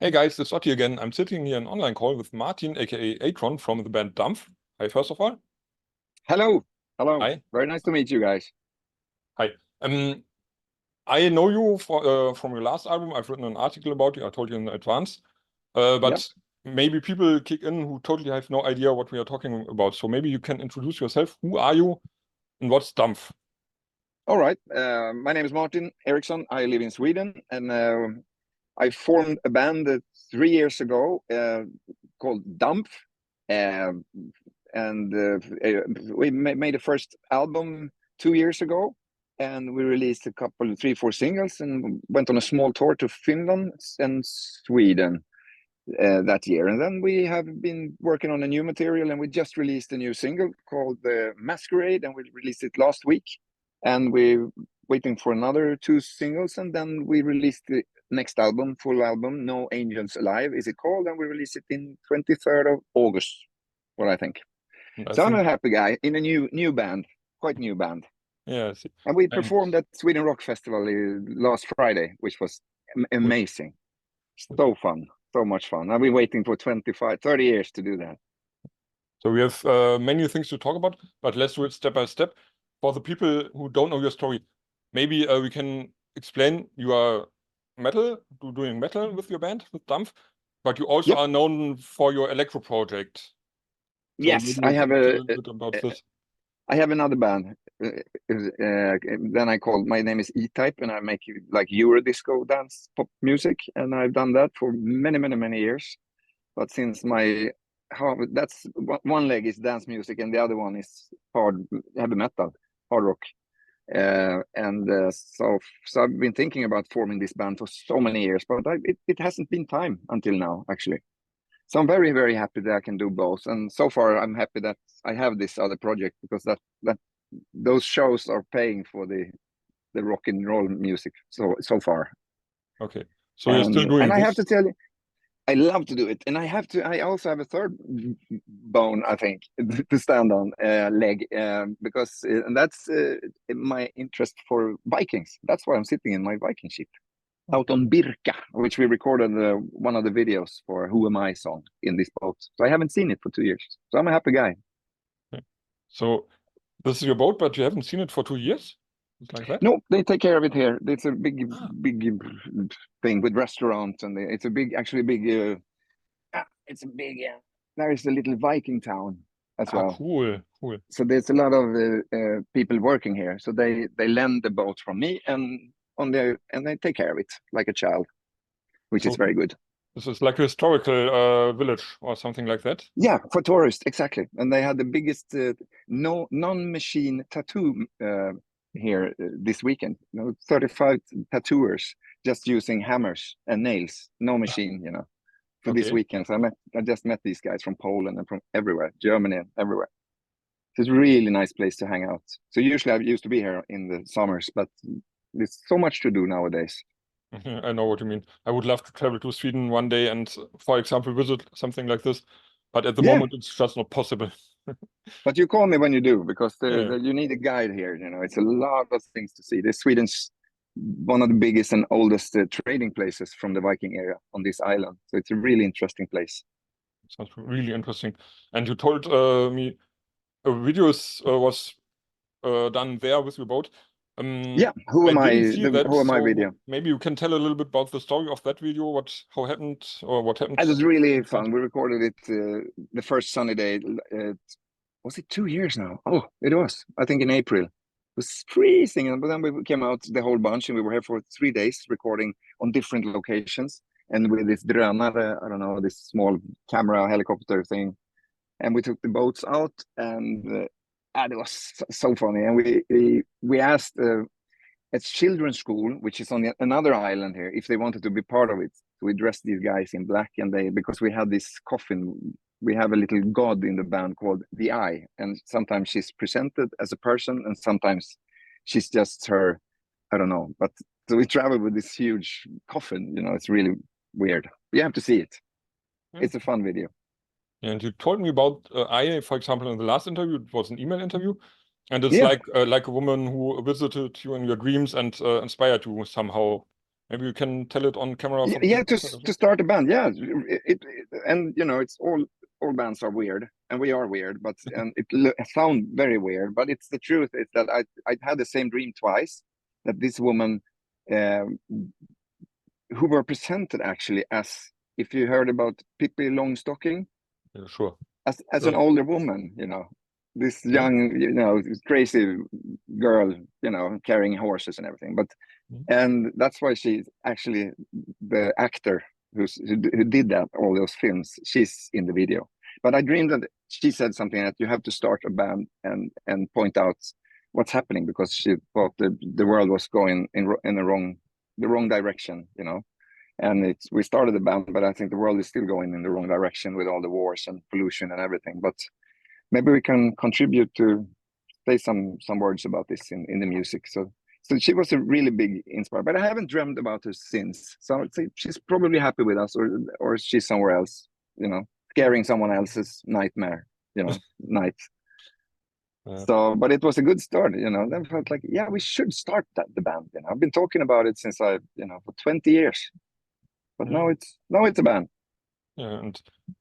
Hey guys, it's Otti again. I'm sitting here in an online call with Martin, aka Erikson from the band DAMPF. Hi, first of all. Hello. Hello. Hi. Very nice to meet you guys. Hi. I know you from your last album. I've written an article about you. I told you in advance. But Yep. maybe people kick in who totally have no idea what we are talking about. So maybe you can introduce yourself. Who are you and what's DAMPF? All right. My name is Martin Erikson. I live in Sweden, and I formed a band 3 years ago called DAMPF. We made the first album 2 years ago, and we released a couple, 3-4 singles, and went on a small tour to Finland and Sweden that year. And then we have been working on a new material, and we just released a new single called Masquerade, and we released it last week. And we're waiting for another 2 singles, and then we released the next album, full album, No Angels Alive is it called, and we released it in 23rd of August, what I think. I'm a happy guy in a new band, quite new band. Yeah. And we performed at Sweden Rock Festival last Friday, which was amazing. So fun, so much fun. I've been waiting for 30 years to do that. So we have many things to talk about, but let's do it step by step. For the people who don't know your story, maybe we can explain you are doing metal with your band, with DAMPF, but you also are known for your electro project. So yes, I have about this. I have another band. Then my name is E-TYPE, and I make like Eurodisco dance pop music, and I've done that for many years. But since that's one leg is dance music, and the other one is heavy metal, hard rock. So I've been thinking about forming this band for so many years, but it hasn't been time until now, actually. So I'm very happy that I can do both, and so far I'm happy that I have this other project, because those shows are paying for the rock and roll music so far. Okay, so you're still doing and this? I have to tell you, I love to do it, and I also have a third bone, I think, to stand on, leg, because that's my interest for Vikings. That's why I'm sitting in my Viking ship out on Birka, which we recorded one of the videos for Who Am I song in this boat. So I haven't seen it for 2 years. So I'm a happy guy. Okay. So this is your boat, but you haven't seen it for 2 years? It's like that? No, they take care of it here. It's a big thing with restaurants, and it's a big, there is a little Viking town as well. Cool. So there's a lot of people working here. So they lend the boat from me, and they take care of it like a child, which is very good. This is like a historical village or something like that? Yeah, for tourists, exactly. And they had the biggest non-machine tattoo here this weekend. 35 tattooers just using hammers and nails, no machine, for this weekend. So I just met these guys from Poland and from everywhere, Germany and everywhere. So it's a really nice place to hang out. So usually I used to be here in the summers, but there's so much to do nowadays. I know what you mean. I would love to travel to Sweden one day and, for example, visit something like this. But at the moment, it's just not possible. But you call me when you do, because you need a guide here. It's a lot of things to see. Sweden's one of the biggest and oldest trading places from the Viking era on this island. So it's a really interesting place. Sounds really interesting. And you told me a video was done there with your boat. Who am I video. Maybe you can tell a little bit about the story of that video, what happened. It was really fun. We recorded it the first sunny day. Was it 2 years now? Oh, it was. I think in April. It was freezing, but then we came out the whole bunch, and we were here for 3 days recording on different locations, and with this drönare, I don't know, this small camera helicopter thing, and we took the boats out, and it was so funny. And we asked at children's school, which is on another island here, if they wanted to be part of it. So we dressed these guys in black, and because we had this coffin, we have a little god in the band called the Eye, and sometimes she's presented as a person, and sometimes she's just her, I don't know. But so we traveled with this huge coffin. It's really weird. You have to see it. It's a fun video. And you told me about Eye, for example, in the last interview. It was an email interview, and it's like a woman who visited you in your dreams and inspired you somehow Maybe you can tell it on camera. For Yeah, to start a band. Yeah, and you know, it's all bands are weird, and we are weird, but and it sound very weird. But it's the truth is that I had the same dream twice. That this woman, who were presented actually as, if you heard about Pippi Longstocking, yeah, sure, as an older woman, you know, this young, you know, crazy girl, you know, carrying horses and everything. But and that's why she's actually the actor who did that, all those films. She's in the video. But I dreamed that she said something that you have to start a band and point out what's happening, because she thought the world was going in the wrong direction, you know. And we started the band, but I think the world is still going in the wrong direction with all the wars and pollution and everything. But maybe we can contribute to say some words about this in the music. So she was a really big inspiration, but I haven't dreamed about her since. So she's probably happy with us, or she's somewhere else, you know, scaring someone else's nightmare, you know, night. So, but it was a good start, you know. Then I felt like, yeah, we should start the band. You know, I've been talking about it since for 20 years, but now it's a band. Yeah,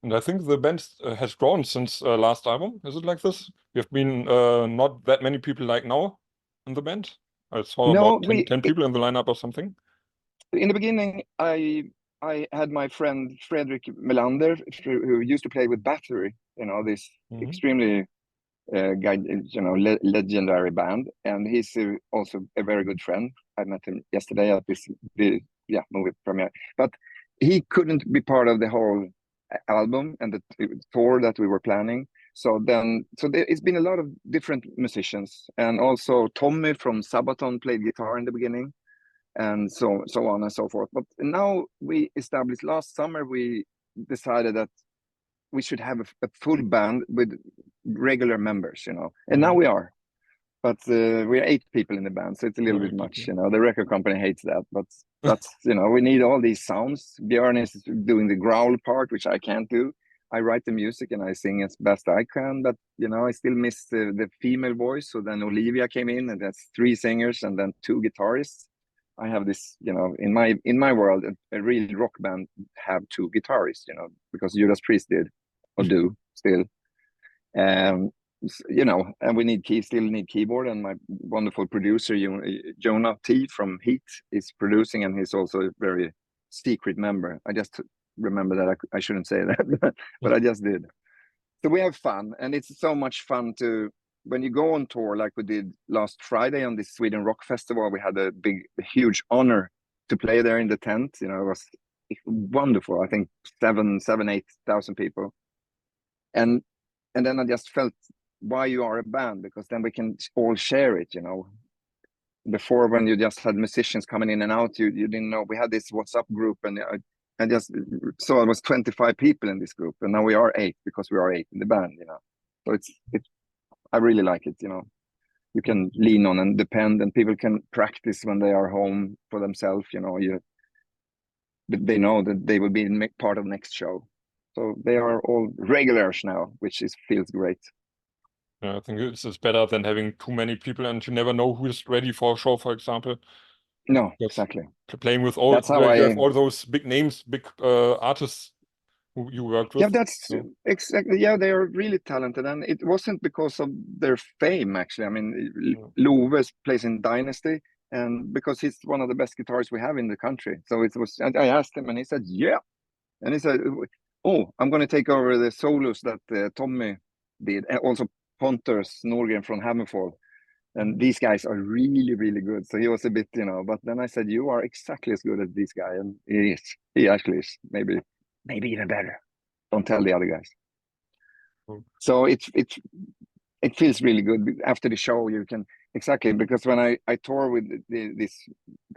and I think the band has grown since last album. Is it like this? We have been not that many people like now in the band. I saw about 10 people in the lineup or something. In the beginning, I had my friend Fredrik Melander, who used to play with Battery, you know, this extremely legendary band, and he's also a very good friend. I met him yesterday at this movie premiere, but he couldn't be part of the whole album and the tour that we were planning. So it's been a lot of different musicians, and also Tommy from Sabaton played guitar in the beginning, and so on and so forth. But now we established last summer, we decided that we should have a full band with regular members, you know, and now we are. But we are 8 people in the band, so it's a little bit much, you know. The record company hates that, but that's you know, we need all these sounds. Björn is doing the growl part, which I can't do. I write the music and I sing as best I can, but you know, I still miss the female voice. So then Olivia came in, and that's 3 singers and then 2 guitarists. I have this, you know, in my world, a real rock band have 2 guitarists, you know, because Judas Priest did or do still. You know, and we still need keyboard, and my wonderful producer Jonah T from Heat is producing, and he's also a very secret member. I just remember that I shouldn't say that, but I just did. So we have fun, and it's so much fun when you go on tour like we did last Friday on this Sweden Rock Festival. We had a huge honor to play there in the tent. You know, it was wonderful. I think 8,000 people, and then I just felt why you are a band, because then we can all share it, you know. Before, when you just had musicians coming in and out, you didn't know. We had this WhatsApp group, and I just saw it was 25 people in this group, and now we are 8 because we are 8 in the band, you know. So it's I really like it, you know. You can lean on and depend, and people can practice when they are home for themselves, you know. They know that they will be part of next show, so they are all regulars now, which feels great. Yeah, I think it's better than having too many people, and you never know who is ready for a show, for example. No, exactly. Playing with all, you have all those big names, big artists who you worked with. Yeah, that's exactly. Yeah, they are really talented, and it wasn't because of their fame, actually. I mean, Love plays in Dynasty, and because he's one of the best guitarists we have in the country. So it was. I asked him, and he said, "Yeah," and he said, "Oh, I'm going to take over the solos that Tommy did, and also Pontus Norgren from Hammerfall, and these guys are really, really good." So he was a bit, you know. But then I said, "You are exactly as good as this guy," and he is. He actually is. Maybe even better. Don't tell the other guys. So it feels really good after the show. You can because when I tour with this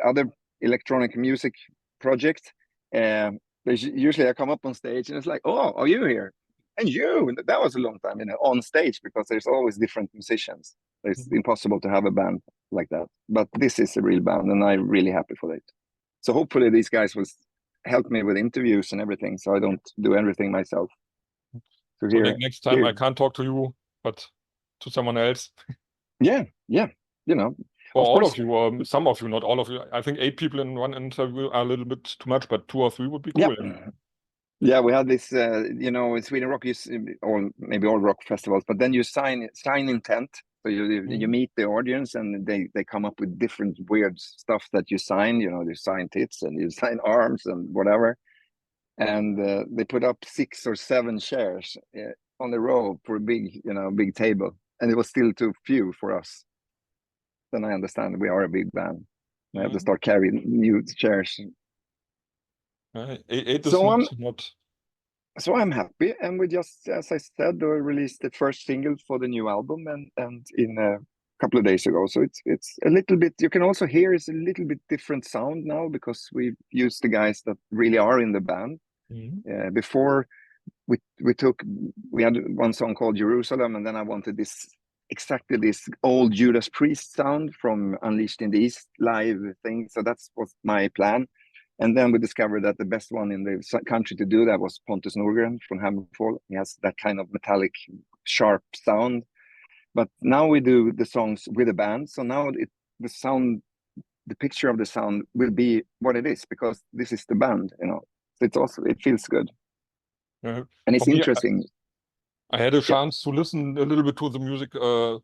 other electronic music project, usually I come up on stage and it's like, "Oh, are you here?" And that was a long time, you know, on stage, because there's always different musicians. It's impossible to have a band like that. But this is a real band, and I'm really happy for that. So hopefully these guys will help me with interviews and everything, so I don't do everything myself. So next time I can't talk to you, but to someone else. Yeah, you know. Or Of all course, of you, or some of you, not all of you. I think 8 people in one interview are a little bit too much, but 2 or 3 would be cool. yeah. Yeah, we had this, in Sweden Rock, or maybe all rock festivals, but then you sign intent. So you meet the audience, and they come up with different weird stuff that you sign. You sign tits and you sign arms and whatever. And they put up 6 or 7 chairs on the row for a big table, and it was still too few for us. Then I understand we are a big band. I have to start carrying new chairs. 8 is So not. So I'm happy, and we just, as I said, released the first single for the new album, and in a couple of days ago. So it's a little bit. You can also hear it's a little bit different sound now because we've used the guys that really are in the band. Before we had one song called Jerusalem, and then I wanted exactly this old Judas Priest sound from Unleashed in the East live thing. So that was my plan. And then we discovered that the best one in the country to do that was Pontus Norgren from Hammerfall. He has that kind of metallic, sharp sound. But now we do the songs with a band. So now the picture of the sound will be what it is, because this is the band, it feels good. And it's interesting. I had a chance to listen a little bit to the music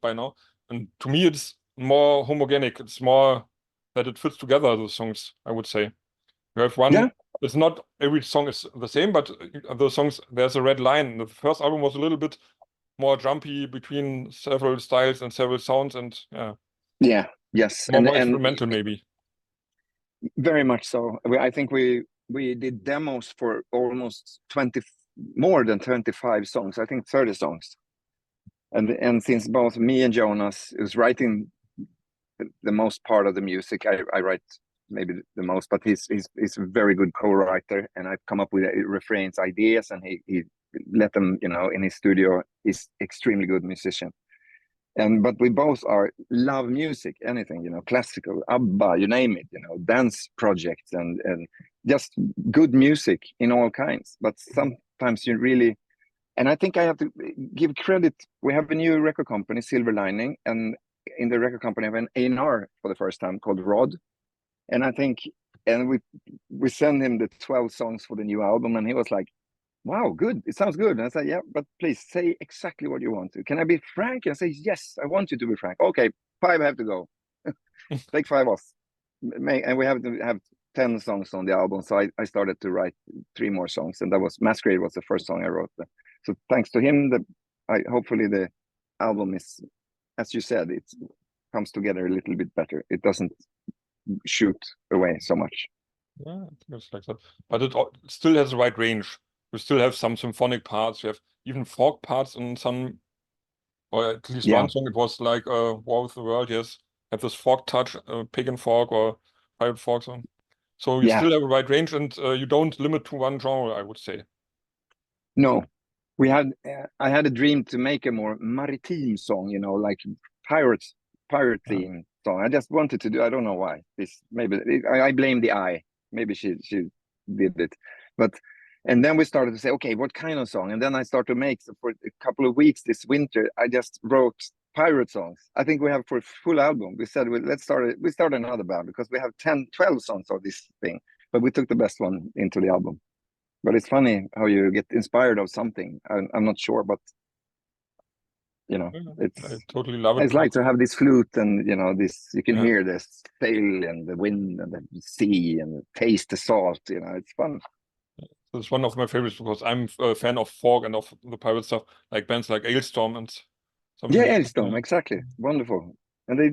by now. And to me, it's more homogenic. It's more that it fits together, the songs, I would say. You have one, it's not every song is the same, but the songs, there's a red line. The first album was a little bit more jumpy between several styles and several sounds, and yes, more experimental maybe. Very much so. I think we did demos for almost more than 25 songs. I think 30 songs. And since both me and Jonas is writing the most part of the music, I write maybe the most, but he's a very good co-writer, and I've come up with refrains, ideas, and he let them, in his studio. He's extremely good musician. But we both love music, anything, classical, ABBA, you name it, dance projects, and just good music in all kinds. But sometimes you really, and I think I have to give credit. We have a new record company, Silver Lining, and in the record company I have an A&R for the first time called Rod. And I think, and we send him the 12 songs for the new album, and he was like, wow, good, it sounds good. And I said, yeah, but please say exactly what you want to. Can I be frank? And I say, yes, I want you to be frank. Okay, 5 have to go. Take 5 off. And we have to have 10 songs on the album. So I started to write 3 more songs, and that was Masquerade was the first song I wrote. So thanks to him, hopefully the album is, as you said, it comes together a little bit better. It doesn't shoot away so much. Yeah, it's like that. But it still has the right range. We still have some symphonic parts. We have even folk parts in some, or at least one song. It was like War with the World. Yes, have this folk touch, pagan folk or pirate folk song. So you still have a wide range, and you don't limit to one genre, I would say. No, I had a dream to make a more maritime song, like pirate theme song. I just wanted to do. I don't know why. I blame the eye. Maybe she did it, and then we started to say, okay, what kind of song? And then I started to make. So for a couple of weeks this winter, I just wrote pirate songs. I think we have for a full album. We said, we start another band because we have 12 songs of this thing, but we took the best one into the album. But it's funny how you get inspired of something. I'm not sure, but I totally love it. It's like to have this flute, and this you can hear the sail and the wind and the sea and taste the salt. It's fun. It's one of my favorites because I'm a fan of folk and of the pirate stuff, like bands like Alestorm and something. Yeah, Erikson, exactly. Wonderful. And they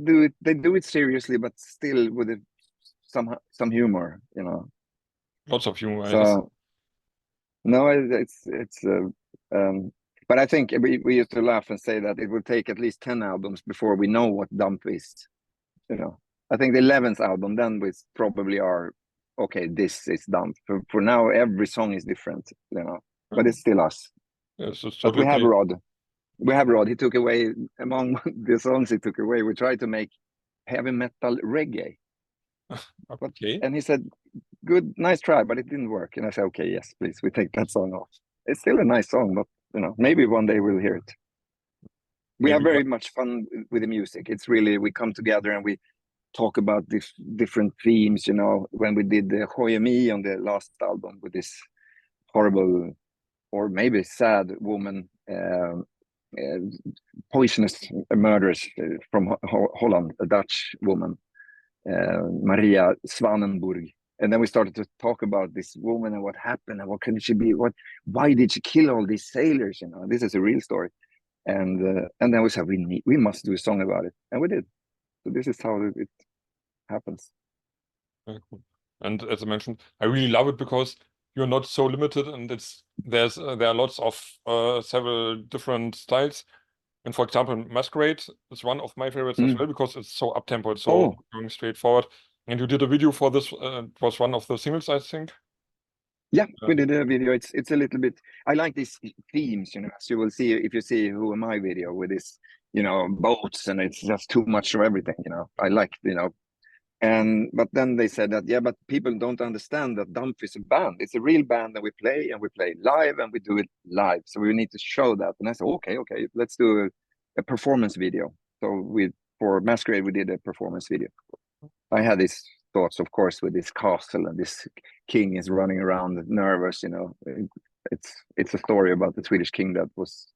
do it seriously, but still with some humor. Lots of humor. So no, but I think we used to laugh and say that it would take at least 10 albums before we know what DAMPF is. I think the 11th album, then we probably are, okay, this is DAMPF. For now, every song is different, but it's still us. Yes, it's but we have Rod. We have Rod. He took away, among the songs he took away, we tried to make heavy metal reggae. Okay. And he said, good, nice try, but it didn't work. And I said, okay, yes, please, we take that song off. It's still a nice song, but maybe one day we'll hear it. We have very much fun with the music. It's really, we come together and we talk about different themes, you know, when we did the Hoyami on the last album with this horrible or maybe sad woman, poisonous murderers from Holland, a Dutch woman, Maria Swanenburg. And then we started to talk about this woman and what happened and what could she be, why did she kill all these sailors? You know, this is a real story. And then we said we must do a song about it, and we did. So this is how it happens. Very cool. And as I mentioned, I really love it because you're not so limited, and there are lots of several different styles. And for example, Masquerade is one of my favorites as well because it's so up-tempo, it's so going straightforward. And you did a video for this. It was one of the singles, I think. Yeah, we did a video. It's a little bit. I like these themes, you know. As you will see if you see Who Am I video with this, you know, boats, and it's just too much of everything, you know. I like, you know. But then they said that, yeah, but people don't understand that DAMPF is a band. It's a real band, and we play live, and we do it live. So we need to show that. And I said, okay, let's do a performance video. So for Masquerade, we did a performance video. I had these thoughts, of course, with this castle and this king is running around nervous, you know. It's a story about the Swedish king that was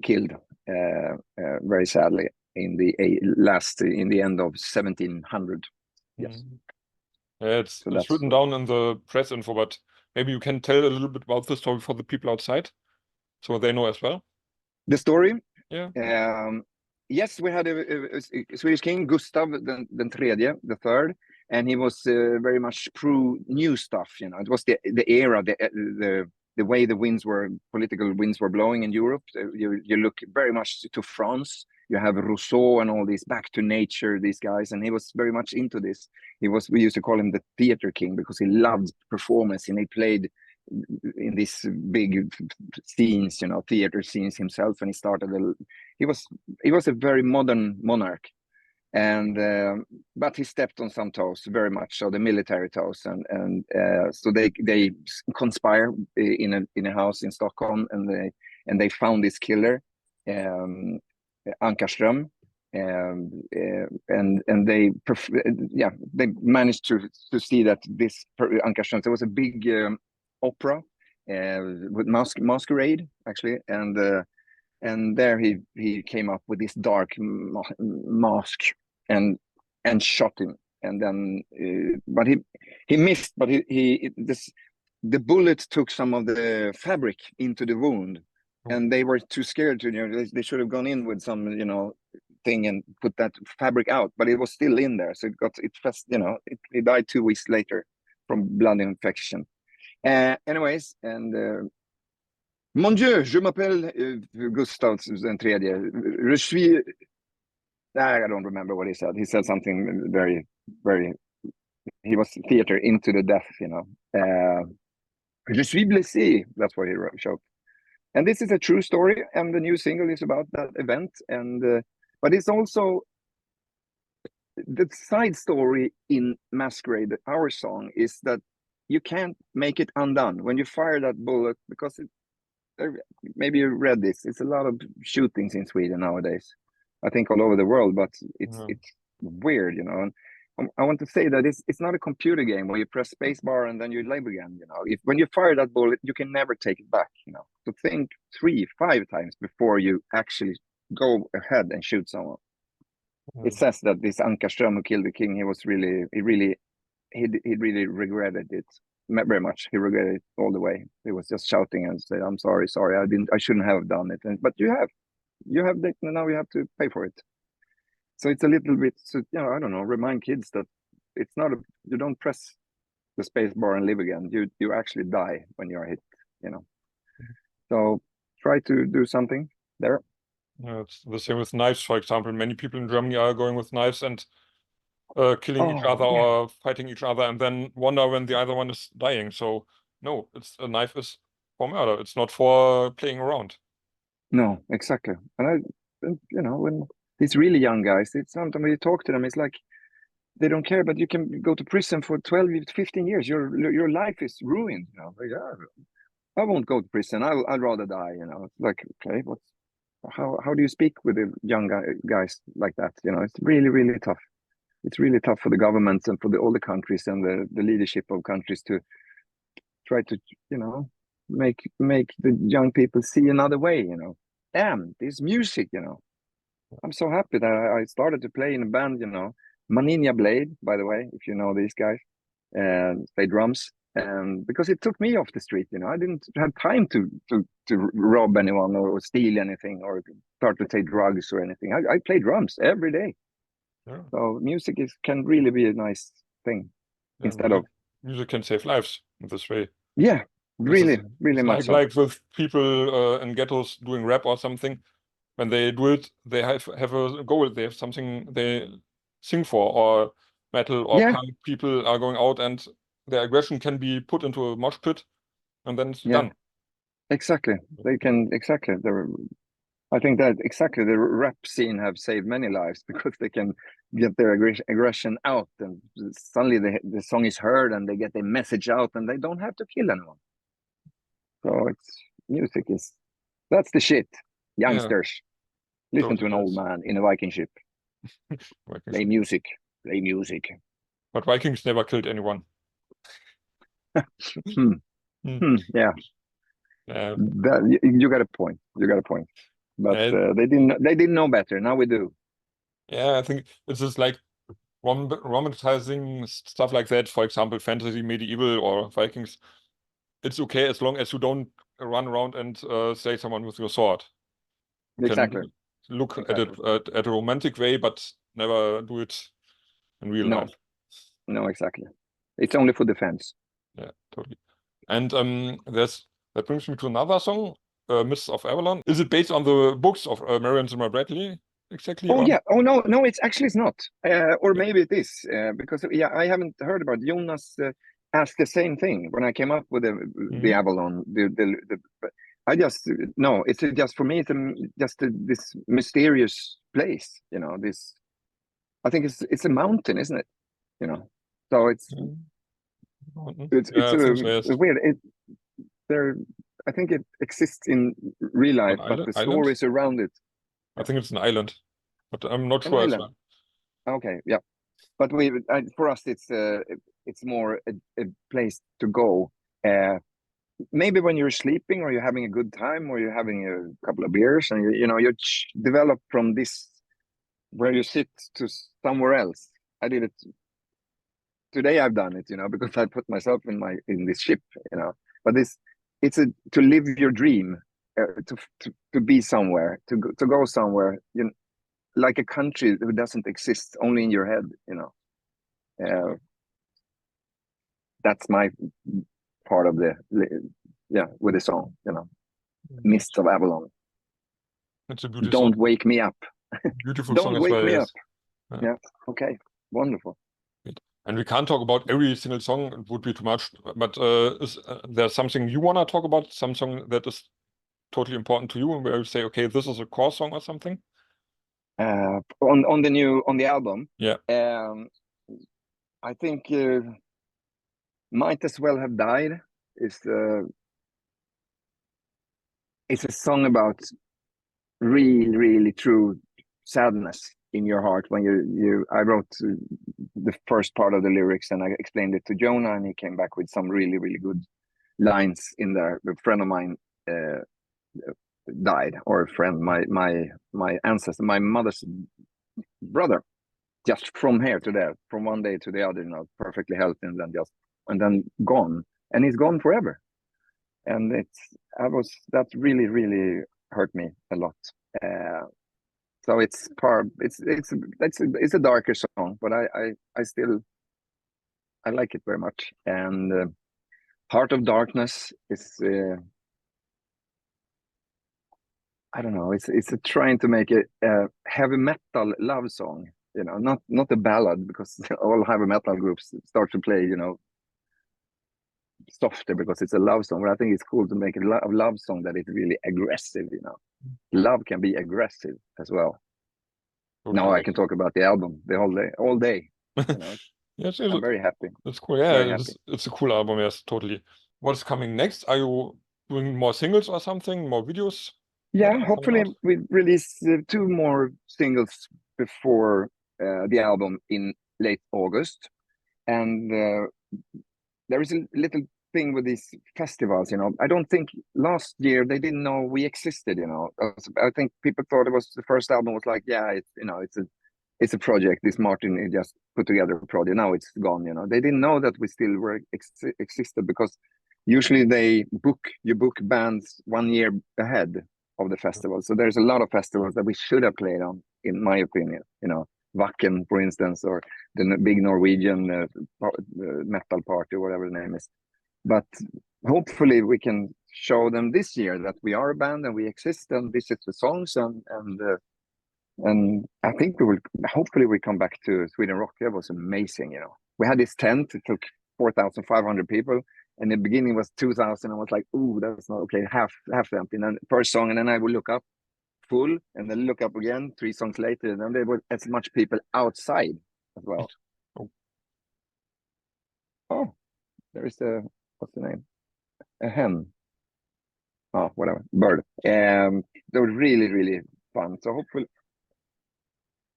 killed very sadly in the end of 1700. Yes. Yeah, it's written down in the press info, but maybe you can tell a little bit about the story for the people outside, so they know as well. The story? Yeah. Yes, we had a Swedish king, Gustav the Third, and he was very much pro new stuff. You know, it was the era, the way the political winds were blowing in Europe. You look very much to France. You have Rousseau and all these back to nature, these guys, and he was very much into this. We used to call him the theater king because he loved performance, and he played in these big scenes, you know, theater scenes himself. And he was a very modern monarch, and but he stepped on some toes, very much so, the military toes, and so they conspire in a house in Stockholm, and they found this killer, Ankarström, and they managed to see that this Ankarström, there was a big opera with masquerade actually, and there he came up with this dark mask and shot him, and then but he missed, but the bullet took some of the fabric into the wound, and they were too scared to, you know, they should have gone in with some, you know, thing and put that fabric out, but it was still in there, so he died 2 weeks later from blood infection. Anyways, and Mon Dieu, je m'appelle Gustav III. Je suis. I don't remember what he said. He said something very, very. He was theater into the death, you know. Je suis blessé. That's what he showed. And this is a true story, and the new single is about that event. And but it's also the side story in Masquerade. Our song is that you can't make it undone when you fire that bullet, because maybe you read this. It's a lot of shootings in Sweden nowadays. I think all over the world, but it's weird, you know. And I want to say that it's not a computer game where you press spacebar and then you live again. You know, when you fire that bullet, you can never take it back. You know, so think 3-5 times before you actually go ahead and shoot someone. It says that this Ankarström who killed the king, he really regretted it very much. He regretted it all the way. He was just shouting and said, "I'm sorry, I shouldn't have done it." But you have that, now you have to pay for it. So it's a little bit, so, you know, I don't know, remind kids that it's not you don't press the space bar and live again. You actually die when you are hit, you know. So try to do something there. Yeah, it's the same with knives, for example. Many people in Germany are going with knives and killing each other or fighting each other, and then wonder when the other one is dying. So no, a knife is for murder. It's not for playing around. No, exactly. And you know, when these really young guys, it's sometimes when you talk to them, it's like they don't care, but you can go to prison for 12, 15 years. Your life is ruined. You know, like, yeah, I won't go to prison. I'd rather die. You know, it's like, okay, how do you speak with the young guys like that? You know, it's really, really tough. it's really tough for the governments and for all the countries and the leadership of countries to try to, you know, make the young people see another way, you know. Damn, this music, you know. I'm so happy that I started to play in a band, you know. Maninja Blade, by the way, if you know these guys, and play drums. And because it took me off the street, you know, I didn't have time to rob anyone or steal anything or start to take drugs or anything. I play drums every day. Yeah. So music can really be a nice thing instead of music can save lives in this way. Yeah, really much. Like with people in ghettos doing rap or something. When they do it, they have a goal. They have something they sing for, or metal or punk people are going out and their aggression can be put into a mosh pit and then it's done. Exactly. They can, exactly. I think that exactly the rap scene have saved many lives because they can get their aggression out and suddenly the song is heard and they get their message out and they don't have to kill anyone. So that's the shit. Youngsters, listen to an old man in a Viking ship. Play music. But Vikings never killed anyone. Yeah. You got a point. But they didn't know better. Now we do. Yeah, I think it's just like romanticizing stuff like that. For example, fantasy, medieval, or Vikings. It's okay as long as you don't run around and slay someone with your sword. You exactly. can look at it at a romantic way, but never do it in real life. No, exactly. It's only for defense. Yeah, totally. And that brings me to another song, Mists of Avalon. Is it based on the books of Marion Zimmer Bradley? Exactly. Oh, yeah. Oh, no, it's not. Or maybe it is, because I haven't heard about Jonas asked the same thing when I came up with the Avalon. I just no, it's just for me. It's just this mysterious place, you know. This, I think it's a mountain, isn't it? You know, so it's weird. I think it exists in real life, but the stories around it. I think it's an island, but I'm not sure as well. Okay, yeah, but for us, it's more a place to go. Maybe when you're sleeping, or you're having a good time, or you're having a couple of beers, and you develop from this where you sit to somewhere else. I did it today. I've done it, you know, because I put myself in this ship, you know. But it's to live your dream, to be somewhere, to go somewhere, you know, like a country that doesn't exist, only in your head, you know. That's my part of with the song, you know. Mists of Avalon. It's a beautiful Don't song. Wake Me Up. Beautiful Don't song as wake well, me yes. up. Yeah. Okay. Wonderful. And we can't talk about every single song, it would be too much, but is there something you want to talk about, some song that is totally important to you, and where you say, okay, this is a core song or something? On the album, yeah, I think Might As Well Have Died is it's a song about really true sadness in your heart. When I wrote the first part of the lyrics and I explained it to Jonah, and he came back with some really good lines in there. A friend of mine died, or a friend, my ancestor, my mother's brother, just from here to there, from one day to the other, you know, perfectly healthy, and then gone, and he's gone forever. And that really hurt me a lot. So it's a darker song, but I still like it very much. And Heart of Darkness is I don't know. It's trying to make a heavy metal love song, you know, not a ballad, because all heavy metal groups start to play, you know, softer because it's a love song. But I think it's cool to make a love song that is really aggressive, you know. Love can be aggressive as well. Okay. Now I can talk about the album all day. You know? Yes, I'm very happy. That's cool. Yeah, it's a cool album. Yes, totally. What's coming next? Are you doing more singles or something? More videos? Yeah, hopefully we release 2 more singles before the album in late August. And there is a little thing with these festivals, I don't think last year they didn't know we existed, I think people thought it was the first album was like, yeah, it's a project. This Martin he just put together a project. Now it's gone, They didn't know that we still were existed, because usually you book bands 1 year ahead of the festival. So there's a lot of festivals that we should have played on, in my opinion, Wacken, for instance, or the big Norwegian metal party, whatever the name is. But hopefully we can show them this year that we are a band and we exist, and this is the songs, and I think hopefully we come back to Sweden Rock. It was amazing, We had this tent, it took 4,500 people, and in the beginning was 2,000. I was like, ooh, that's not okay, half empty. And then first song, and then I would look up, full, and then look up again 3 songs later, and then there were as much people outside as well. Oh, there is what's the name? A hen. Oh, whatever, bird. They were really, really fun. So hopefully,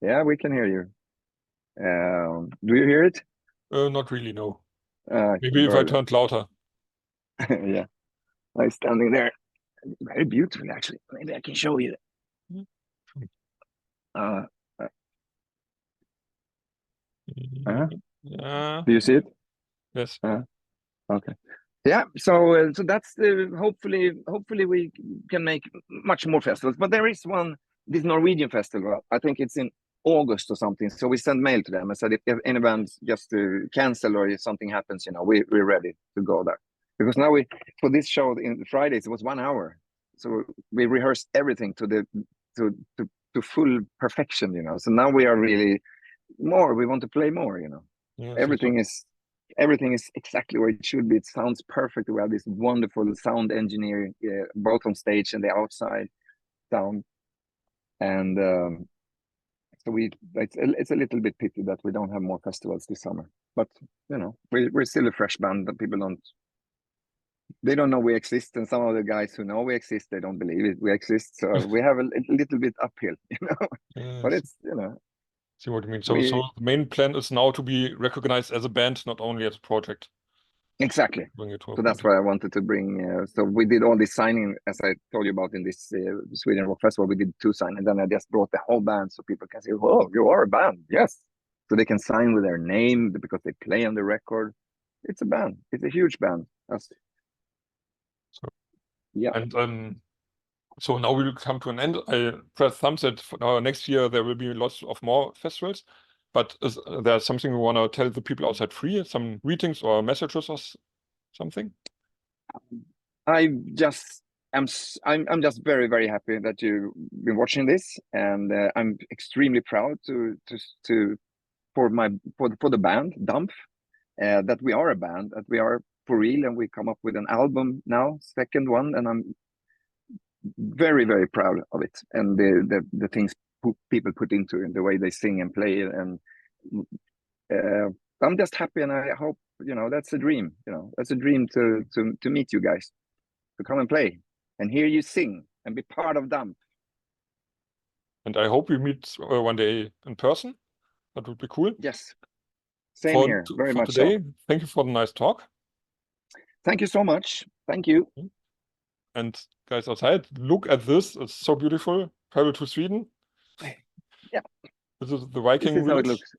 yeah, we can hear you. Do you hear it? Not really, no. Maybe if bird. I turned louder. Yeah, I'm standing there. Very beautiful, actually. Maybe I can show you. Yeah. Do you see it? Yes. Okay. Yeah. So that's hopefully we can make much more festivals. But there is this Norwegian festival. I think it's in August or something. So we sent mail to them and said, if any bands just to cancel or if something happens, we're ready to go there. Because now for this show in Fridays, it was 1 hour. So we rehearsed everything to full perfection, So now we are really we want to play more, Yeah, everything is exactly where it should be. It sounds perfect. We have this wonderful sound engineering, both on stage and the outside sound. And so it's a little bit pity that we don't have more festivals this summer. But we're still a fresh band, but people don't know we exist, and some of the guys who know we exist, they don't believe it we exist. So we have a little bit uphill, Yes. But it's See what you mean. So the main plan is now to be recognized as a band, not only as a project. Exactly. So that's why I wanted to bring. So we did all this signing, as I told you about in this Sweden Rock Festival. We did 2 sign, and then I just brought the whole band so people can say, "Oh, you are a band, yes." So they can sign with their name because they play on the record. It's a band. It's a huge band. Yeah. And so now we will come to an end. I press thumbs that for next year there will be lots of more festivals. But is there something we want to tell the people outside free? Some greetings or messages or something? I'm just very, very happy that you've been watching this, and I'm extremely proud for the band DAMPF, that we are a band, that we are for real, and we come up with an album now, second one, and I'm very, very proud of it, and the things people put into it, the way they sing and play, and I'm just happy, and I hope that's a dream. That's a dream to meet you guys, to come and play and hear you sing and be part of DAMPF. And I hope we meet one day in person. That would be cool. Yes, same here. Very much today. so. Thank you for the nice talk. Thank you so much. Thank you. And guys outside, look at this. It's so beautiful. Travel to Sweden. Yeah. This is the Viking This is village. how it looks.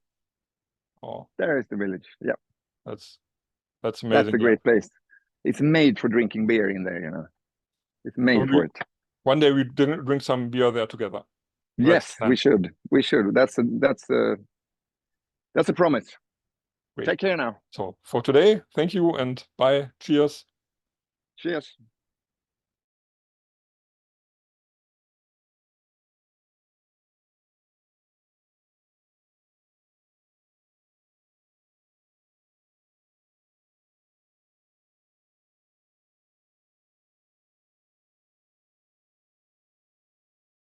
Oh, there is the village. Yeah. That's amazing. That's a great place. It's made for drinking beer in there, It's made for it. One day we drink some beer there together. Yes, we should. We should. That's a promise. Great. Take care now. So for today, thank you and bye. Cheers. Cheers.